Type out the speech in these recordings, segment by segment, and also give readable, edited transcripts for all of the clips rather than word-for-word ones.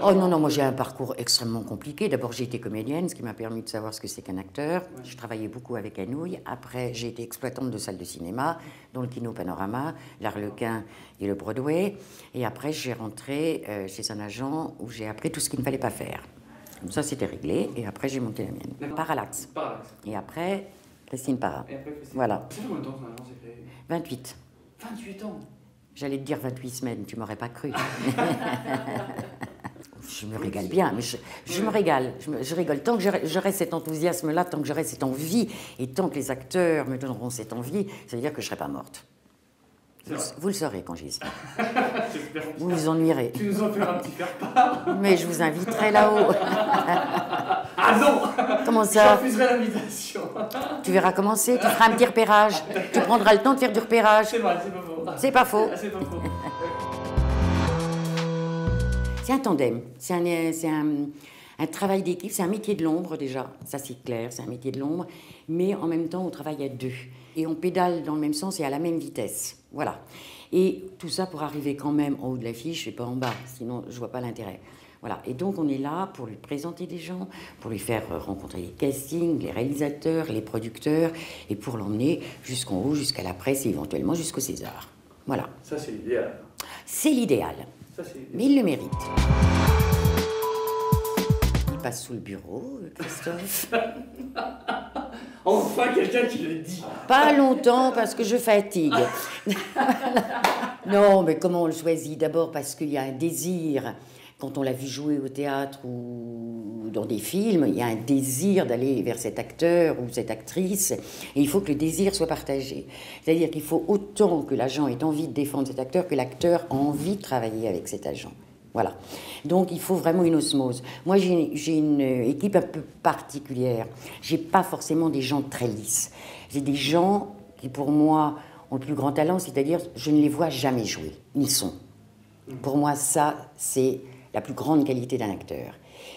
Oh non, non, moi j'ai un parcours extrêmement compliqué. D'abord j'ai été comédienne, ce qui m'a permis de savoir ce que c'est qu'un acteur. Ouais. Je travaillais beaucoup avec Anouilh. Après j'ai été exploitante de salles de cinéma, dont le Kino Panorama, l'Arlequin et le Broadway. Et après j'ai rentré chez un agent où j'ai appris tout ce qu'il ne fallait pas faire. Comme ça c'était réglé et après j'ai monté la mienne. Parallax. Et après Christine Para. Et après, Christine. Voilà. C'est combien de temps ton agence s'est créée? 28. 28 ans. J'allais te dire 28 semaines, tu m'aurais pas cru. Je me régale bien, mais je me régale, je rigole. Tant que j'aurai cet enthousiasme-là, tant que j'aurai cette envie, et tant que les acteurs me donneront cette envie, ça veut dire que je ne serai pas morte. Vous le saurez quand j'y serai. Vous vous ennuierez. Tu nous en feras un petit faire-part. Mais je vous inviterai là-haut. Ah non! Comment ça? Je refuserai l'invitation. Tu verras commencer, tu feras un petit repérage. Tu prendras le temps de faire du repérage. C'est vrai, c'est pas faux. C'est pas faux. C'est pas faux. C'est un tandem, c'est un travail d'équipe, c'est un métier de l'ombre déjà, ça c'est clair, c'est un métier de l'ombre, mais en même temps on travaille à deux. Et on pédale dans le même sens et à la même vitesse, voilà. Et tout ça pour arriver quand même en haut de l'affiche et pas en bas, sinon je vois pas l'intérêt. Voilà, et donc on est là pour lui présenter des gens, pour lui faire rencontrer les castings, les réalisateurs, les producteurs, et pour l'emmener jusqu'en haut, jusqu'à la presse et éventuellement jusqu'au César. Voilà. Ça c'est l'idéal. C'est l'idéal. Mais il le mérite. Il passe sous le bureau, Christophe. Enfin, quelqu'un qui le dit. Pas longtemps, parce que je fatigue. Non, mais comment on le choisit? D'abord parce qu'il y a un désir. Quand on l'a vu jouer au théâtre ou dans des films, il y a un désir d'aller vers cet acteur ou cette actrice, et il faut que le désir soit partagé. C'est-à-dire qu'il faut autant que l'agent ait envie de défendre cet acteur que l'acteur a envie de travailler avec cet agent. Voilà. Donc il faut vraiment une osmose. Moi j'ai une équipe un peu particulière. J'ai pas forcément des gens très lisses. J'ai des gens qui pour moi ont le plus grand talent, c'est-à-dire je ne les vois jamais jouer. Ils sont. Pour moi ça c'est la plus grande qualité d'un acteur.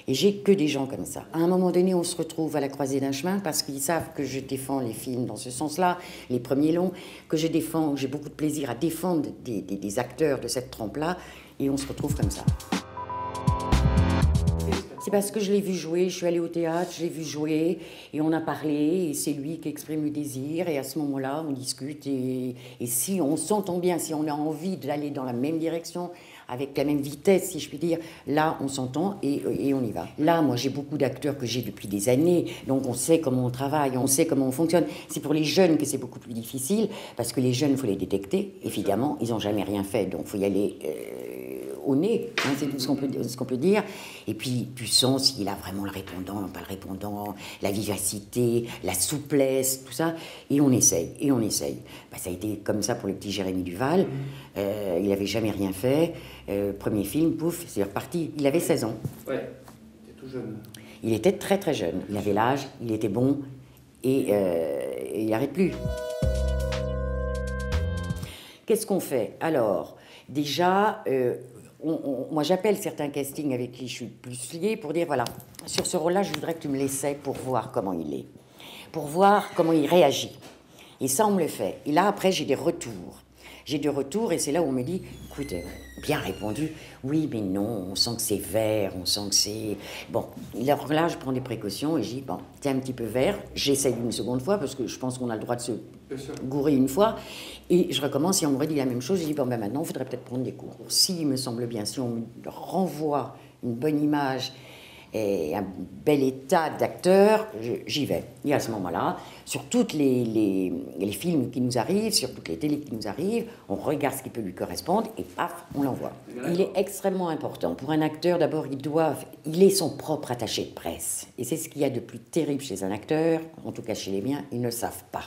Et j'ai que des gens comme ça. À un moment donné, on se retrouve à la croisée d'un chemin parce qu'ils savent que je défends les films dans ce sens-là, les premiers longs, que j'ai beaucoup de plaisir à défendre des acteurs de cette trempe-là, et on se retrouve comme ça. C'est parce que je l'ai vu jouer, je suis allée au théâtre, je l'ai vu jouer, et on a parlé, et c'est lui qui exprime le désir, et à ce moment-là, on discute, et si on s'entend bien, si on a envie d'aller dans la même direction, avec la même vitesse, si je puis dire, là, on s'entend et on y va. Là, moi, j'ai beaucoup d'acteurs que j'ai depuis des années, donc on sait comment on travaille, on sait comment on fonctionne. C'est pour les jeunes que c'est beaucoup plus difficile, parce que les jeunes, il faut les détecter, évidemment, ils n'ont jamais rien fait, donc il faut y aller au nez, hein, c'est tout ce qu'on peut dire. Et puis, tu sens s'il a vraiment le répondant, pas le répondant, la vivacité, la souplesse, tout ça, et on essaye, et on essaye. Bah, ça a été comme ça pour le petit Jérémy Duval, il n'avait jamais rien fait. Premier film, pouf, c'est reparti. Il avait 16 ans. Ouais, il était tout jeune. Il était très très jeune. Il avait l'âge, il était bon et il n'arrête plus. Qu'est-ce qu'on fait? Alors, déjà, moi j'appelle certains castings avec qui je suis plus liée pour dire, voilà, sur ce rôle-là, je voudrais que tu me l'essaies pour voir comment il est, pour voir comment il réagit. Et ça, on me le fait. Et là, après, j'ai des retours. J'ai des retours et c'est là où on me dit, écoute, bien répondu, oui, mais non, on sent que c'est vert, on sent que c'est... Bon, alors là, je prends des précautions et je dis, bon, t'es un petit peu vert, j'essaye une seconde fois parce que je pense qu'on a le droit de se gourer une fois. Et je recommence et on me redit la même chose, je dis, bon, ben maintenant, il faudrait peut-être prendre des cours. S'il me semble bien, si on me renvoie une bonne image et un bel état d'acteur, j'y vais. Et à ce moment-là, sur tous les films qui nous arrivent, sur toutes les télés qui nous arrivent, on regarde ce qui peut lui correspondre et paf, on l'envoie. Il est extrêmement important. Pour un acteur, d'abord, il est son propre attaché de presse. Et c'est ce qu'il y a de plus terrible chez un acteur, en tout cas chez les miens, ils ne savent pas.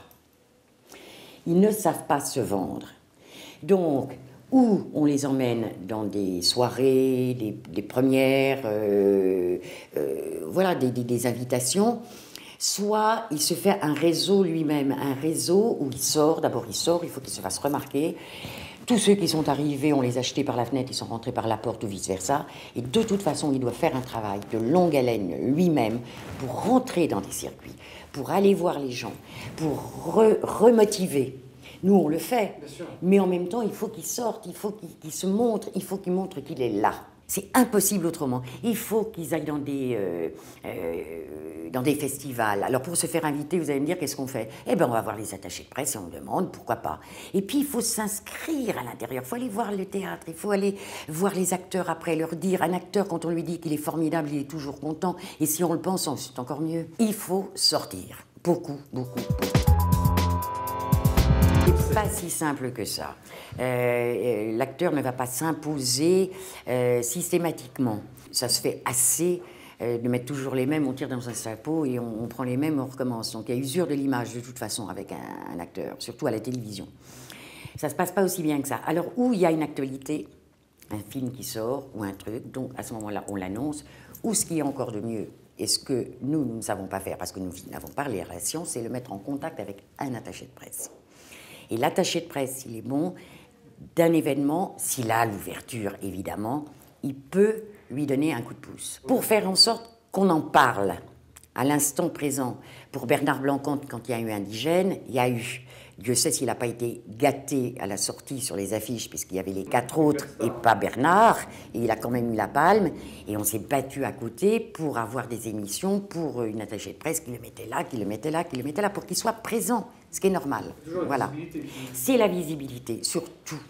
Ils ne savent pas se vendre. Donc, où on les emmène dans des soirées, des premières, voilà, des invitations, soit il se fait un réseau lui-même, un réseau où il sort, d'abord il sort, il faut qu'il se fasse remarquer. Tous ceux qui sont arrivés, on les a jetés par la fenêtre, ils sont rentrés par la porte ou vice-versa. Et de toute façon, il doit faire un travail de longue haleine lui-même pour rentrer dans des circuits, pour aller voir les gens, pour remotiver. Nous, on le fait, mais en même temps, il faut qu'il sorte, il faut qu'il se montre, il faut qu'il montre qu'il est là. C'est impossible autrement. Il faut qu'ils aillent dans des festivals. Alors pour se faire inviter, vous allez me dire qu'est-ce qu'on fait? Eh bien on va voir les attachés de presse et on demande pourquoi pas. Et puis il faut s'inscrire à l'intérieur, il faut aller voir le théâtre, il faut aller voir les acteurs après, leur dire, un acteur quand on lui dit qu'il est formidable, il est toujours content, et si on le pense, c'est encore mieux. Il faut sortir, beaucoup, beaucoup, beaucoup. C'est pas si simple que ça. L'acteur ne va pas s'imposer systématiquement. Ça se fait assez de mettre toujours les mêmes, on tire dans un chapeau et on prend les mêmes, on recommence. Donc il y a usure de l'image de toute façon avec un acteur, surtout à la télévision. Ça se passe pas aussi bien que ça. Alors où il y a une actualité, un film qui sort ou un truc, donc à ce moment-là on l'annonce, ou ce qui est encore de mieux, et ce que nous ne savons pas faire parce que nous n'avons pas les relations, c'est le mettre en contact avec un attaché de presse. Et l'attaché de presse, s'il est bon, d'un événement, s'il a l'ouverture, évidemment, il peut lui donner un coup de pouce. Pour faire en sorte qu'on en parle à l'instant présent. Pour Bernard Blancante, quand il y a eu Indigène, il y a eu, Dieu sait s'il n'a pas été gâté à la sortie sur les affiches, puisqu'il y avait les 4 autres et pas Bernard, et il a quand même eu la palme, et on s'est battu à côté pour avoir des émissions pour une attachée de presse qui le mettait là, qui le mettait là, qui le mettait là, pour qu'il soit présent, ce qui est normal. Voilà. C'est la visibilité, surtout,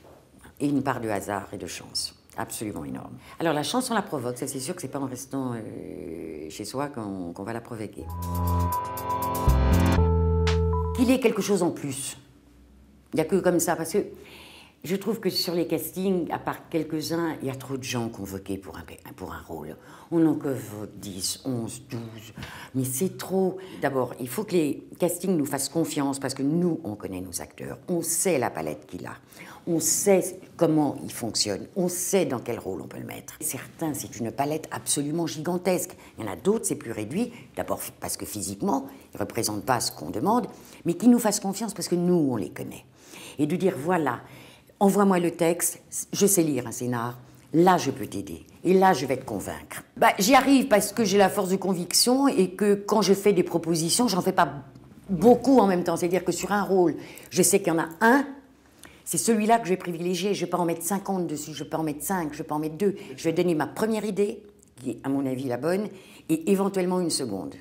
et une part de hasard et de chance. Absolument énorme. Alors la chance, on la provoque, ça c'est sûr que c'est pas en restant chez soi qu'on va la provoquer. Qu'il ait quelque chose en plus. Il n'y a que comme ça, parce que je trouve que sur les castings, à part quelques-uns, il y a trop de gens convoqués pour un rôle. On n'en convoque 10, 11, 12, mais c'est trop. D'abord, il faut que les castings nous fassent confiance, parce que nous, on connaît nos acteurs, on sait la palette qu'il a, on sait comment il fonctionne, on sait dans quel rôle on peut le mettre. Certains, c'est une palette absolument gigantesque. Il y en a d'autres, c'est plus réduit, d'abord parce que physiquement, ils ne représentent pas ce qu'on demande, mais qu'ils nous fassent confiance, parce que nous, on les connaît. Et de dire, voilà, envoie-moi le texte, je sais lire un scénar, là je peux t'aider, et là je vais te convaincre. J'y arrive parce que j'ai la force de conviction et que quand je fais des propositions, j'en fais pas beaucoup en même temps. C'est-à-dire que sur un rôle, je sais qu'il y en a un, c'est celui-là que je vais privilégier. Je ne vais pas en mettre 50 dessus, je ne vais pas en mettre 5, je ne vais pas en mettre 2. Je vais donner ma première idée, qui est à mon avis la bonne, et éventuellement une seconde.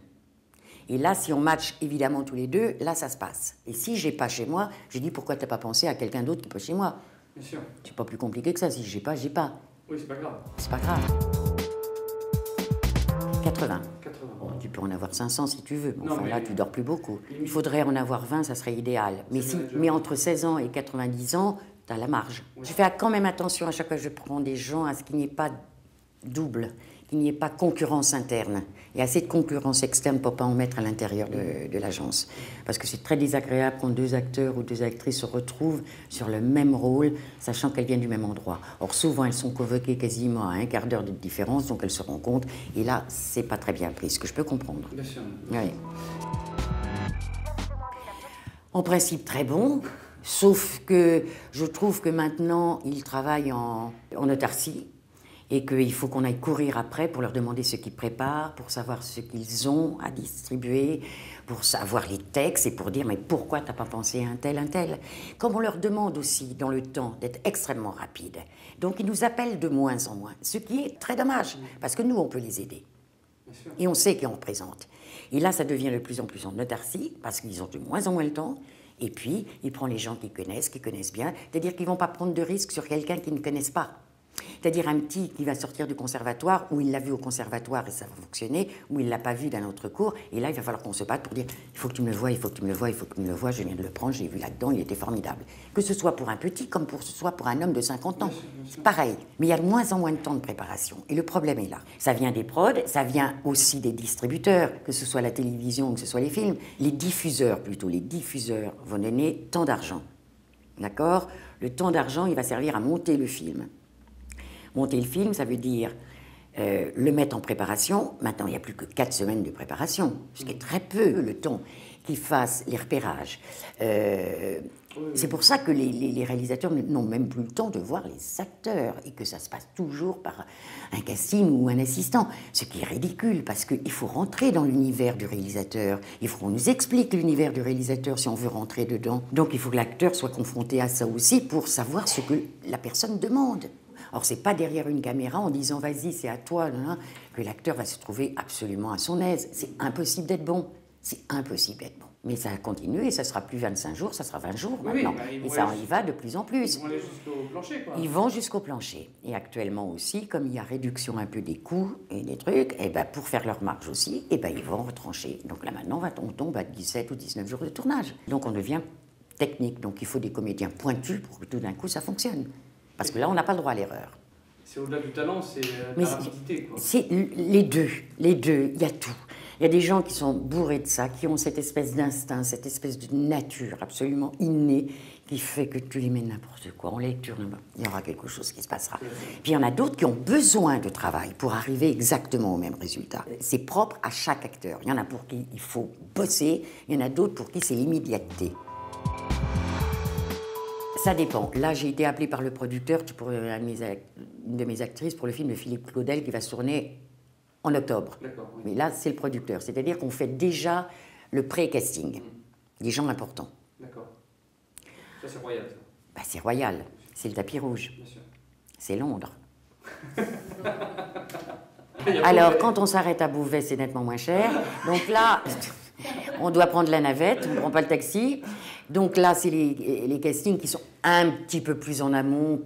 Et là, si on match évidemment tous les deux, là, ça se passe. Et si je n'ai pas chez moi, je dis pourquoi tu n'as pas pensé à quelqu'un d'autre qui n'est pas chez moi? Bien sûr. C'est pas plus compliqué que ça. Si j'ai pas, j'ai pas. Oui, c'est pas grave. C'est pas grave. 80. 80. Bon, tu peux en avoir 500 si tu veux. Non, Enfin, mais là, tu dors plus beaucoup. Il faudrait en avoir 20, ça serait idéal. Mais entre 16 ans et 90 ans, tu as la marge. Oui. Je fais quand même attention à chaque fois que je prends des gens à ce qu'il n'y ait pas double, qu'il n'y ait pas concurrence interne. Il y a assez de concurrence externe pour ne pas en mettre à l'intérieur de l'agence. Parce que c'est très désagréable quand 2 acteurs ou 2 actrices se retrouvent sur le même rôle, sachant qu'elles viennent du même endroit. Or, souvent, elles sont convoquées quasiment à un quart d'heure de différence, donc elles se rencontrent. Et là, c'est pas très bien pris, ce que je peux comprendre. Bien sûr. Oui. En principe, très bon. Sauf que je trouve que maintenant, ils travaillent en autarcie. Et qu'il faut qu'on aille courir après pour leur demander ce qu'ils préparent, pour savoir ce qu'ils ont à distribuer, pour savoir les textes et pour dire « mais pourquoi tu n'as pas pensé à un tel ?» Comme on leur demande aussi, dans le temps, d'être extrêmement rapide. Donc ils nous appellent de moins en moins, ce qui est très dommage, parce que nous, on peut les aider. Et on sait qui on représente. Et là, ça devient de plus en plus en autarcie, parce qu'ils ont de moins en moins le temps. Et puis, ils prennent les gens qui connaissent bien, c'est-à-dire qu'ils ne vont pas prendre de risques sur quelqu'un qu'ils ne connaissent pas. C'est-à-dire un petit qui va sortir du conservatoire, où il l'a vu au conservatoire et ça va fonctionner, où il ne l'a pas vu d'un autre cours, et là il va falloir qu'on se batte pour dire il faut que tu me le vois, il faut que tu me le vois, il faut que tu me le vois, je viens de le prendre, j'ai vu là-dedans, il était formidable. Que ce soit pour un petit comme que ce soit pour un homme de 50 ans, c'est pareil. Mais il y a de moins en moins de temps de préparation, et le problème est là. Ça vient des prods, ça vient aussi des distributeurs, que ce soit la télévision ou que ce soit les films. Les diffuseurs vont donner tant d'argent, d'accord? Le temps d'argent, il va servir à monter le film. Monter le film, ça veut dire le mettre en préparation. Maintenant, il n'y a plus que 4 semaines de préparation, ce qui est très peu le temps qu'ils fassent les repérages. C'est pour ça que les réalisateurs n'ont même plus le temps de voir les acteurs et que ça se passe toujours par un casting ou un assistant, ce qui est ridicule parce qu'il faut rentrer dans l'univers du réalisateur. Il faut qu'on nous explique l'univers du réalisateur si on veut rentrer dedans. Donc il faut que l'acteur soit confronté à ça aussi pour savoir ce que la personne demande. Or, c'est pas derrière une caméra en disant vas-y, c'est à toi, que l'acteur va se trouver absolument à son aise. C'est impossible d'être bon. C'est impossible d'être bon. Mais ça a continué, et ça sera plus 25 jours, ça sera 20 jours maintenant. Et ça y va de plus en plus. Ils vont aller jusqu'au plancher, quoi. Ils vont jusqu'au plancher. Et actuellement aussi, comme il y a réduction un peu des coûts et des trucs, et ben pour faire leur marge aussi, et ben ils vont retrancher. Donc là maintenant, on tombe à 17 ou 19 jours de tournage. Donc on devient technique. Donc il faut des comédiens pointus pour que tout d'un coup ça fonctionne. Parce que là, on n'a pas le droit à l'erreur. C'est au-delà du talent, c'est la rapidité, quoi. C'est les deux, il y a tout. Il y a des gens qui sont bourrés de ça, qui ont cette espèce d'instinct, cette espèce de nature absolument innée qui fait que tu les mets n'importe quoi. En lecture, il y aura quelque chose qui se passera. Puis il y en a d'autres qui ont besoin de travail pour arriver exactement au même résultat. C'est propre à chaque acteur. Il y en a pour qui il faut bosser, il y en a d'autres pour qui c'est l'immédiateté. Ça dépend. Là, j'ai été appelée par le producteur pour une de mes actrices pour le film de Philippe Claudel qui va se tourner en octobre. Oui. Mais là, c'est le producteur. C'est-à-dire qu'on fait déjà le pré-casting. Des gens importants. D'accord. Ça, c'est royal, ça. Bah, c'est royal. C'est le tapis rouge. Bien sûr. C'est Londres. Alors, quand on s'arrête à Beauvais, c'est nettement moins cher. Donc là, on doit prendre la navette, on ne prend pas le taxi. Donc là, c'est les castings qui sont un petit peu plus en amont,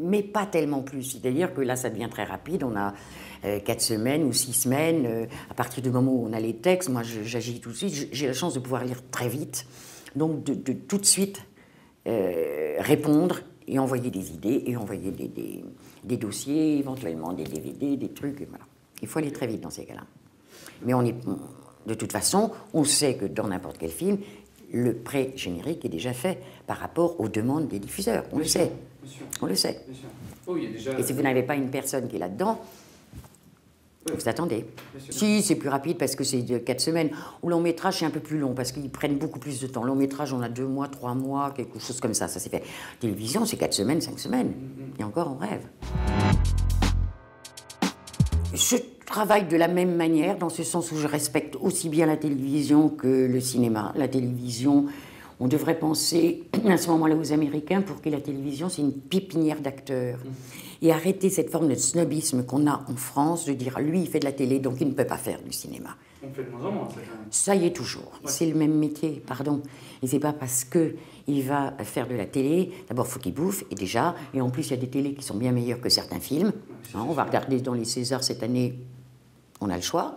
mais pas tellement plus. C'est-à-dire que là, ça devient très rapide. On a 4 semaines ou 6 semaines. À partir du moment où on a les textes, moi, j'agis tout de suite. J'ai la chance de pouvoir lire très vite. Donc, de tout de suite répondre et envoyer des idées et envoyer des dossiers, éventuellement des DVD, des trucs. Et voilà. Il faut aller très vite dans ces cas-là. Mais de toute façon, on sait que dans n'importe quel film, le pré-générique est déjà fait par rapport aux demandes des diffuseurs. On le sait. On le sait. Oh, il y a déjà... Et si vous n'avez pas une personne qui est là-dedans, vous attendez. Si, c'est plus rapide parce que c'est 4 semaines. Au long métrage, c'est un peu plus long parce qu'ils prennent beaucoup plus de temps. Long métrage, on a 2 mois, 3 mois, quelque chose comme ça. Ça s'est fait. Télévision, c'est 4 semaines, 5 semaines. Et encore, on rêve. Je travaille de la même manière, dans ce sens où je respecte aussi bien la télévision que le cinéma. La télévision, on devrait penser à ce moment-là aux Américains pour que la télévision, c'est une pépinière d'acteurs. Et arrêter cette forme de snobisme qu'on a en France, de dire lui, il fait de la télé, donc il ne peut pas faire du cinéma. On fait de moins en moins, ça, quand même. Ça y est toujours. Ouais. C'est le même métier, pardon. Et c'est pas parce qu'il va faire de la télé, d'abord, il faut qu'il bouffe, et déjà, et en plus, il y a des télés qui sont bien meilleures que certains films. Hein, on va regarder dans les Césars cette année, on a le choix.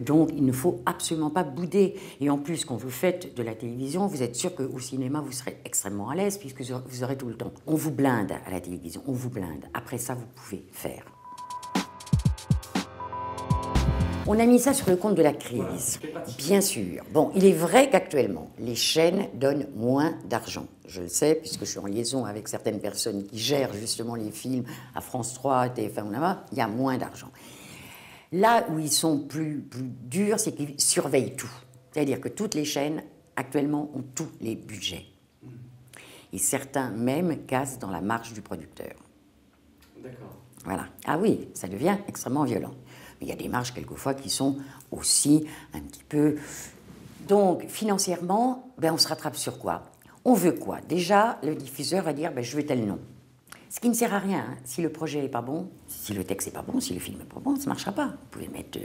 Donc, il ne faut absolument pas bouder. Et en plus, quand vous faites de la télévision, vous êtes sûr qu'au cinéma, vous serez extrêmement à l'aise, puisque vous aurez tout le temps. On vous blinde à la télévision, on vous blinde. Après ça, vous pouvez faire. On a mis ça sur le compte de la crise, bien sûr. Bon, il est vrai qu'actuellement, les chaînes donnent moins d'argent. Je le sais, puisque je suis en liaison avec certaines personnes qui gèrent justement les films à France 3, TF1 là-bas, il y a moins d'argent. Là où ils sont plus durs, c'est qu'ils surveillent tout. C'est-à-dire que toutes les chaînes, actuellement, ont tous les budgets. Et certains même cassent dans la marge du producteur. D'accord. Voilà. Ah oui, ça devient extrêmement violent. Mais il y a des marges, quelquefois, qui sont aussi un petit peu... Donc, financièrement, on se rattrape sur quoi? On veut quoi? Déjà, le diffuseur va dire, je veux tel nom. Ce qui ne sert à rien, hein. Si le projet n'est pas bon, si le texte n'est pas bon, si le film n'est pas bon, ça ne marchera pas. Vous pouvez mettre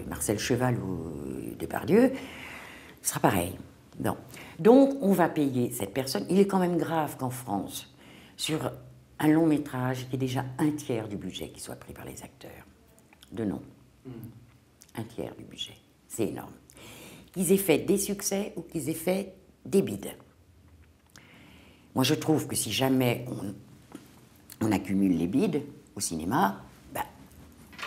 Marcel Cheval ou Depardieu, ce sera pareil. Non. Donc, on va payer cette personne. Il est quand même grave qu'en France, sur un long métrage, il y ait déjà un tiers du budget qui soit pris par les acteurs. De nom. Un tiers du budget. C'est énorme. Qu'ils aient fait des succès ou qu'ils aient fait des bides. Moi, je trouve que si jamais on accumule les bides au cinéma,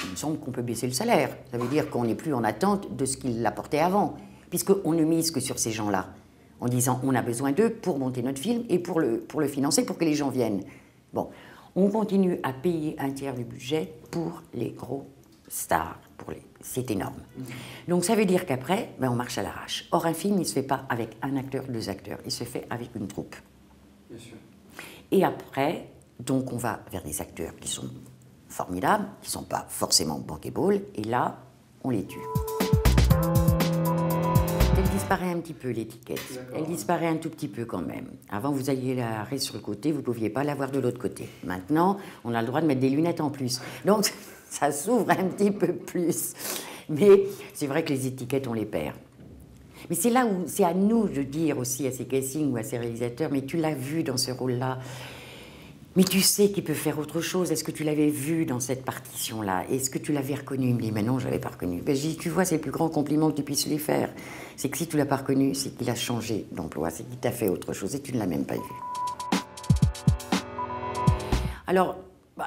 il me semble qu'on peut baisser le salaire. Ça veut dire qu'on n'est plus en attente de ce qu'il apportait avant, puisqu'on ne mise que sur ces gens-là, en disant on a besoin d'eux pour monter notre film et pour le financer, pour que les gens viennent. Bon, on continue à payer un tiers du budget pour les gros stars. C'est énorme. Donc ça veut dire qu'après, on marche à l'arrache. Or, un film, il ne se fait pas avec un acteur, 2 acteurs, il se fait avec une troupe. Bien sûr. Et après... Donc, on va vers des acteurs qui sont formidables, qui ne sont pas forcément bankable, et là, on les tue. Elle disparaît un petit peu, l'étiquette. Elle disparaît un tout petit peu quand même. Avant, vous alliez la raie sur le côté, vous ne pouviez pas l'avoir de l'autre côté. Maintenant, on a le droit de mettre des lunettes en plus. Donc, ça s'ouvre un petit peu plus. Mais c'est vrai que les étiquettes, on les perd. Mais c'est là où c'est à nous de dire aussi à ces castings ou à ces réalisateurs, mais tu l'as vu dans ce rôle-là, mais tu sais qu'il peut faire autre chose. Est-ce que tu l'avais vu dans cette partition-là? Est-ce que tu l'avais reconnu? Il me dit, mais non, je ne l'avais pas reconnu. Ben, je dis, tu vois, c'est le plus grand compliment que tu puisses lui faire. C'est que si tu ne l'as pas reconnu, c'est qu'il a changé d'emploi, c'est qu'il t'a fait autre chose et tu ne l'as même pas vu. Alors,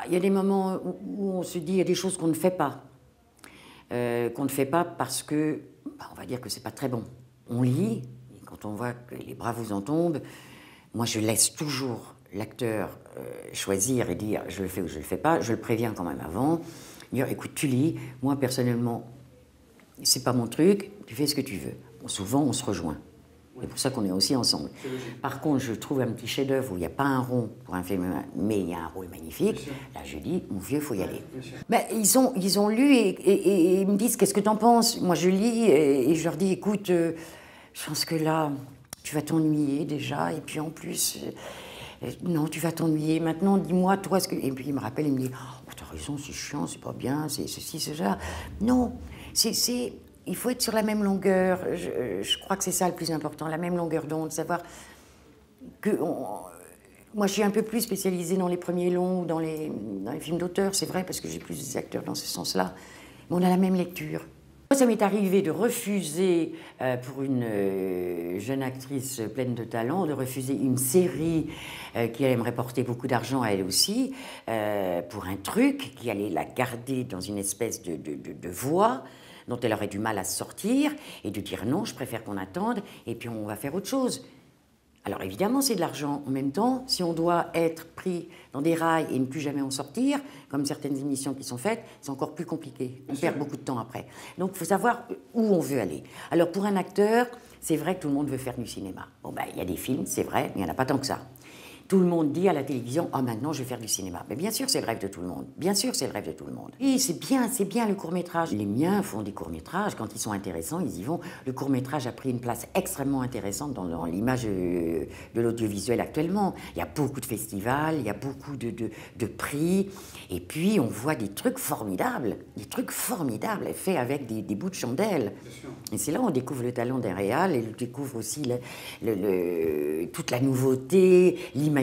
il y a des moments où on se dit, il y a des choses qu'on ne fait pas. Qu'on ne fait pas parce que, on va dire que c'est pas très bon. On lit, et quand on voit que les bras vous en tombent, moi je laisse toujours l'acteur choisir et dire je le fais ou je le fais pas, je le préviens quand même avant, dire écoute tu lis, moi personnellement c'est pas mon truc, tu fais ce que tu veux. Bon, souvent on se rejoint. C'est pour ça qu'on est aussi ensemble. Par contre, je trouve un petit chef-d'œuvre où il n'y a pas un rond pour un film, mais il y a un rôle magnifique. Là, je dis, mon vieux, il faut y aller. Ben, ils ont lu et ils me disent, qu'est-ce que tu en penses? Moi, je lis et je leur dis, écoute, je pense que là, tu vas t'ennuyer déjà. Et puis en plus, non, tu vas t'ennuyer. Maintenant, dis-moi, toi, ce que... Et puis il me rappelle, il me dit, oh, t'as raison, c'est chiant, c'est pas bien, c'est ceci, c'est ça. Non, il faut être sur la même longueur, je crois que c'est ça le plus important, la même longueur d'onde, savoir que... Moi, je suis un peu plus spécialisée dans les premiers longs ou dans les films d'auteur, c'est vrai, parce que j'ai plus d'acteurs dans ce sens-là, mais on a la même lecture. Moi, ça m'est arrivé de refuser, pour une jeune actrice pleine de talent, de refuser une série qui allait me rapporter beaucoup d'argent à elle aussi, pour un truc qui allait la garder dans une espèce de voie, dont elle aurait du mal à sortir, et de dire non, je préfère qu'on attende, et puis on va faire autre chose. Alors évidemment, c'est de l'argent. En même temps, si on doit être pris dans des rails et ne plus jamais en sortir, comme certaines émissions qui sont faites, c'est encore plus compliqué. On perd beaucoup de temps après. Donc il faut savoir où on veut aller. Alors pour un acteur, c'est vrai que tout le monde veut faire du cinéma. Bon ben, il y a des films, c'est vrai, mais il n'y en a pas tant que ça. Tout le monde dit à la télévision « Ah, maintenant, je vais faire du cinéma ». Mais bien sûr, c'est le rêve de tout le monde. Bien sûr, c'est le rêve de tout le monde. Et c'est bien le court-métrage. Les miens font des courts-métrages. Quand ils sont intéressants, ils y vont. Le court-métrage a pris une place extrêmement intéressante dans l'image de l'audiovisuel actuellement. Il y a beaucoup de festivals, il y a beaucoup de prix. Et puis, on voit des trucs formidables faits avec des bouts de chandelle. Et c'est là où on découvre le talent d'un réal et on découvre aussi toute la nouveauté, l'imagination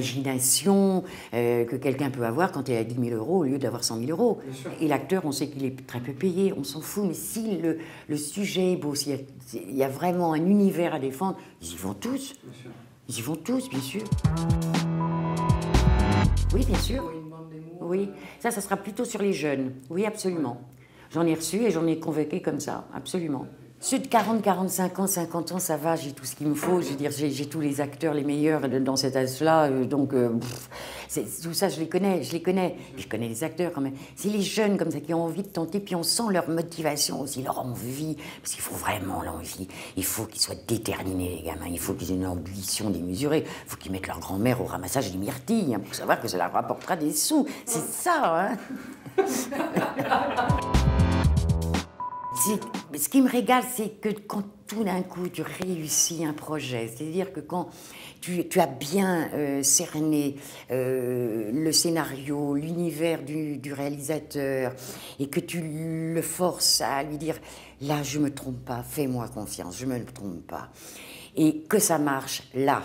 que quelqu'un peut avoir quand il a 10 000 euros au lieu d'avoir 100 000 euros. Et l'acteur, on sait qu'il est très peu payé, on s'en fout, mais si le sujet est beau, s'il y a vraiment un univers à défendre, ils y vont tous. Ils y vont tous, bien sûr. Oui, bien sûr. Oui, ça sera plutôt sur les jeunes. Oui, absolument. J'en ai reçu et j'en ai convoqué comme ça, absolument. Ceux de 40, 45 ans, 50 ans, ça va, j'ai tout ce qu'il me faut. Je veux dire, j'ai tous les acteurs les meilleurs dans cet âge-là. Donc, tout ça, je les connais. Je connais les acteurs quand même. C'est les jeunes comme ça qui ont envie de tenter, puis on sent leur motivation aussi, leur envie. Parce qu'il faut vraiment l'envie. Il faut qu'ils soient déterminés, les gamins. Il faut qu'ils aient une ambition démesurée. Il faut qu'ils mettent leur grand-mère au ramassage des myrtilles, hein, pour savoir que ça leur rapportera des sous. C'est ça, hein. Ce qui me régale, c'est que quand tout d'un coup tu réussis un projet, c'est-à-dire que quand tu as bien cerné le scénario, l'univers du réalisateur, et que tu le forces à lui dire « là, je ne me trompe pas, fais-moi confiance, je ne me trompe pas », et que ça marche là.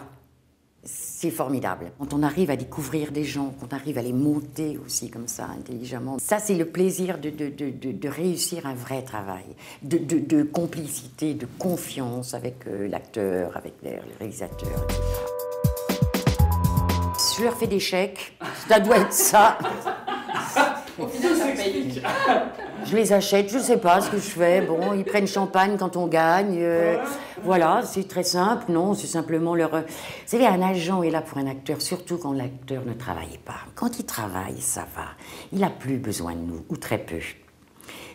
C'est formidable. Quand on arrive à découvrir des gens, quand on arrive à les monter aussi comme ça, intelligemment, ça c'est le plaisir de réussir un vrai travail, de complicité, de confiance avec l'acteur, avec le réalisateur, etc. Je leur fais des chèques, ça doit être ça. Au final, ça explique. Je les achète, je ne sais pas ce que je fais. Bon, ils prennent champagne quand on gagne. Voilà, c'est très simple. Non, c'est simplement leur... Vous savez, un agent est là pour un acteur, surtout quand l'acteur ne travaille pas. Quand il travaille, ça va. Il n'a plus besoin de nous, ou très peu.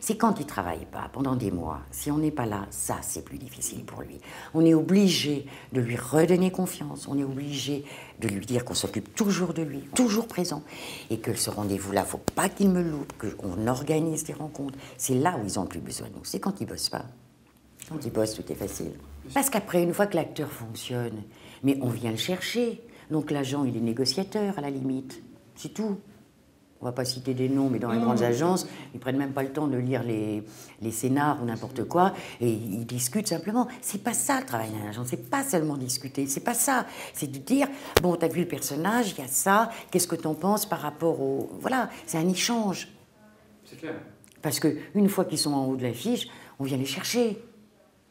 C'est quand il ne travaille pas, pendant des mois, si on n'est pas là, ça c'est plus difficile pour lui. On est obligé de lui redonner confiance, on est obligé de lui dire qu'on s'occupe toujours de lui, toujours présent, et que ce rendez-vous-là, il ne faut pas qu'il me loupe, qu'on organise des rencontres. C'est là où ils ont le plus besoin de nous, c'est quand ils ne bossent pas. Quand il bosse, tout est facile. Parce qu'après, une fois que l'acteur fonctionne, mais on vient le chercher. Donc l'agent, il est négociateur, à la limite. C'est tout. On va pas citer des noms, mais dans les grandes agences, ils prennent même pas le temps de lire les scénars ou n'importe quoi, et ils discutent simplement. C'est pas ça le travail d'un agent, c'est pas seulement discuter, c'est pas ça. C'est de dire, bon, t'as vu le personnage, il y a ça, qu'est-ce que t'en penses par rapport au... Voilà, c'est un échange. C'est clair. Parce qu'une fois qu'ils sont en haut de l'affiche, on vient les chercher.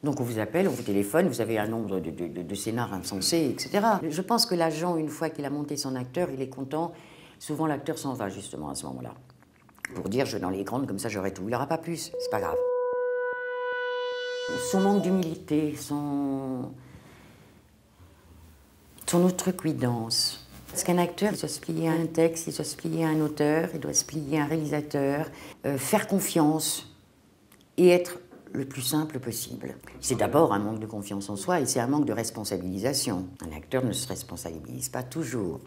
Donc on vous appelle, on vous téléphone, vous avez un nombre de scénars insensés, etc. Je pense que l'agent, une fois qu'il a monté son acteur, il est content. Souvent, l'acteur s'en va, justement, à ce moment-là. Pour dire, je vais dans les grandes, comme ça, j'aurai tout. Il n'aura pas plus, c'est pas grave. Son manque d'humilité, son outrecuidance. Parce qu'un acteur, il doit se plier à un texte, il doit se plier à un auteur, il doit se plier à un réalisateur, faire confiance et être le plus simple possible. C'est d'abord un manque de confiance en soi et c'est un manque de responsabilisation. Un acteur ne se responsabilise pas toujours.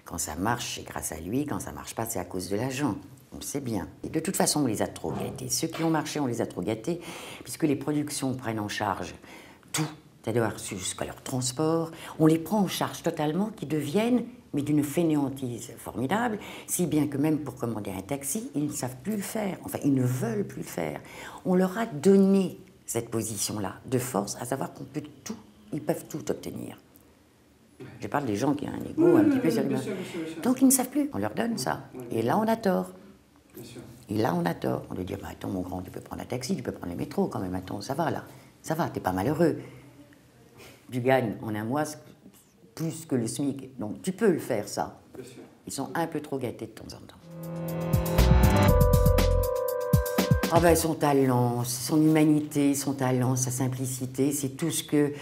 Quand ça marche, c'est grâce à lui. Quand ça marche pas, c'est à cause de l'agent. On le sait bien. Et de toute façon, on les a trop gâtés. Ceux qui ont marché, on les a trop gâtés, puisque les productions prennent en charge tout, c'est-à-dire jusqu'à leur transport. On les prend en charge totalement, qui deviennent, mais d'une fainéantise formidable, si bien que même pour commander un taxi, ils ne savent plus le faire. Enfin, ils ne veulent plus le faire. On leur a donné cette position-là, de force, à savoir qu'on peut tout, ils peuvent tout obtenir. Je parle des gens qui ont un ego un petit peu... Donc ils ne savent plus, on leur donne ça. Et là, on a tort. Et là, on a tort. On lui dit, bah, attends, mon grand, tu peux prendre un taxi, tu peux prendre le métro quand même, attends, ça va là. Ça va, t'es pas malheureux. Tu gagnes en un mois plus que le SMIC, donc tu peux le faire, ça. Ils sont un peu trop gâtés de temps en temps. Ah ben, son talent, son humanité, son talent, sa simplicité, c'est tout ce que...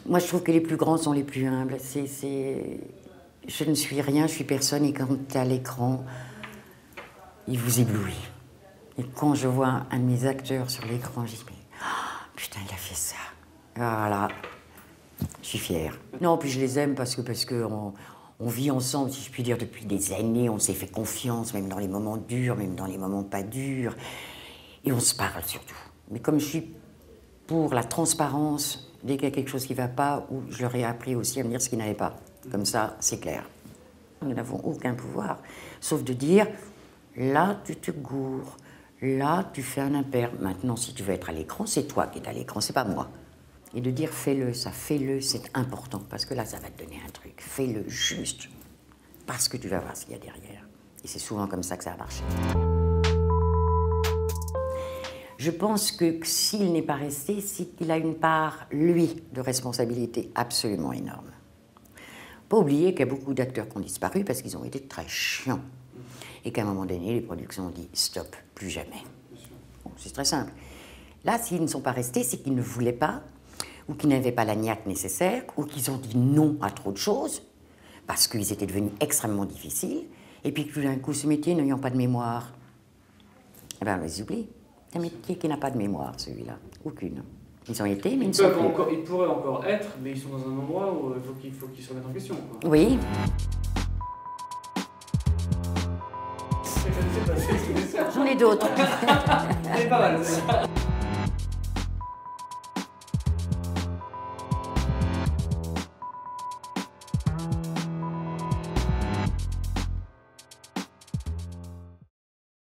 Moi, je trouve que les plus grands sont les plus humbles. Je ne suis rien, je suis personne, et quand tu es à l'écran, il vous éblouit. Et quand je vois un de mes acteurs sur l'écran, je dis, mais oh, putain, il a fait ça. Voilà, je suis fière. Non, puis je les aime parce que on vit ensemble, si je puis dire, depuis des années. On s'est fait confiance, même dans les moments durs, même dans les moments pas durs. Et on se parle surtout. Mais comme je suis pour la transparence, dès qu'il y a quelque chose qui ne va pas, ou je leur ai appris aussi à me dire ce qui n'allait pas. Comme ça, c'est clair. Nous n'avons aucun pouvoir, sauf de dire, là, tu te gourres, là, tu fais un impair. Maintenant, si tu veux être à l'écran, c'est toi qui es à l'écran, c'est pas moi. Et de dire, fais-le, ça, fais-le, c'est important, parce que là, ça va te donner un truc. Fais-le juste, parce que tu vas voir ce qu'il y a derrière. Et c'est souvent comme ça que ça a marché. Je pense que s'il n'est pas resté, c'est qu'il a une part, lui, de responsabilité absolument énorme. Pas oublier qu'il y a beaucoup d'acteurs qui ont disparu parce qu'ils ont été très chiants. Et qu'à un moment donné, les productions ont dit « stop, plus jamais ». Bon, c'est très simple. Là, s'ils ne sont pas restés, c'est qu'ils ne voulaient pas, ou qu'ils n'avaient pas la niaque nécessaire, ou qu'ils ont dit non à trop de choses, parce qu'ils étaient devenus extrêmement difficiles, et puis que tout d'un coup, ce métier n'ayant pas de mémoire, eh bien, on les oublie. C'est un métier qui n'a pas de mémoire, celui-là. Aucune. Ils ont été, mais ils ne sont plus. Ils pourraient encore être, mais ils sont dans un endroit où il faut qu'ils se remettent en question. Quoi. Oui. J'en J'en ai d'autres. C'est pas mal.